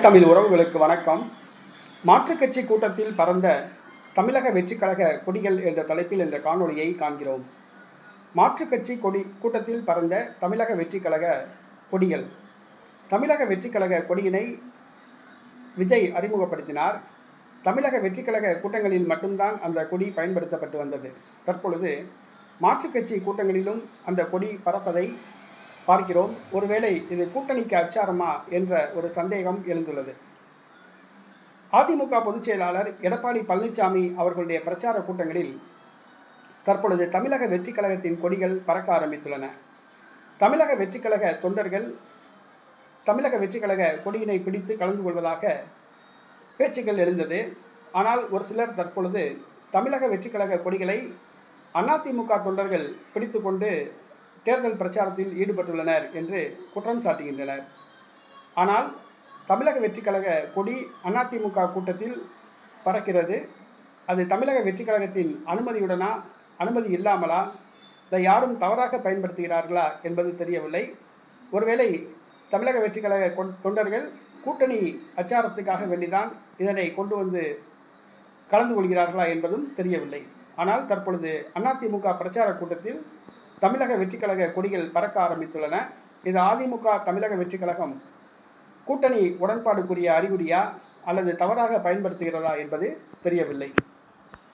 தமிழ் உறவுகளுக்கு வணக்கம். மாற்றுக் கட்சி கூட்டத்தில் பறந்த தமிழக வெற்றிக் கழக கொடிகள் என்ற தலைப்பில் இந்த காணொளியை காண்கிறோம். மாற்றுக் கட்சி கூட்டத்தில் பறந்த தமிழக வெற்றிக் கழக கொடிகள். தமிழக வெற்றிக் கழக கொடியினை விஜய் அறிமுகப்படுத்தினார். தமிழக வெற்றிக் கழக கூட்டங்களில் மட்டும்தான் அந்த கொடி பயன்படுத்தப்பட்டு வந்தது. தற்பொழுது மாற்றுக் கட்சி கூட்டங்களிலும் அந்த கொடி பறப்பதை பார்க்கிறோம். ஒருவேளை இது கூட்டணிக்கு அச்சாரமா என்ற ஒரு சந்தேகம் எழுந்துள்ளது. அதிமுக பொதுச் செயலாளர் எடப்பாடி பழனிசாமி அவர்களுடைய பிரச்சார கூட்டங்களில் தற்பொழுது தமிழக வெற்றிக் கழகத்தின் கொடிகள் பறக்க ஆரம்பித்துள்ளன. தமிழக வெற்றிக் கழக தொண்டர்கள் தமிழக வெற்றிக் கழக கொடியினை பிடித்து கலந்து கொள்வதாக பேச்சுக்கள் எழுந்தது. ஆனால் ஒரு சிலர் தற்பொழுது தமிழக வெற்றிக் கழக கொடிகளை அதிமுக தொண்டர்கள் பிடித்து கொண்டு தேர்தல் பிரச்சாரத்தில் ஈடுபட்டுள்ளனர் என்று குற்றம் சாட்டுகின்றனர். ஆனால் தமிழக வெற்றிக் கழக கொடி அதிமுக கூட்டத்தில் பறக்கிறது. அது தமிழக வெற்றிக் கழகத்தின் அனுமதியுடனா அனுமதி இல்லாமலா, இதை யாரும் தவறாக பயன்படுத்துகிறார்களா என்பது தெரியவில்லை. ஒருவேளை தமிழக வெற்றிக் கழக தொண்டர்கள் கூட்டணி அச்சாரத்துக்காக வேண்டிதான் இதனை கொண்டு வந்து கலந்து கொள்கிறார்களா என்பதும் தெரியவில்லை. ஆனால் தற்பொழுது அதிமுக பிரச்சார கூட்டத்தில் தமிழக வெற்றிக் கழக கொடிகள் பறக்க ஆரம்பித்துள்ளன. இது அதிமுக தமிழக வெற்றிக் கழகம் கூட்டணி உடன்பாடுக்குரிய அறிகுறியா அல்லது தவறாக பயன்படுத்துகிறதா என்பது தெரியவில்லை.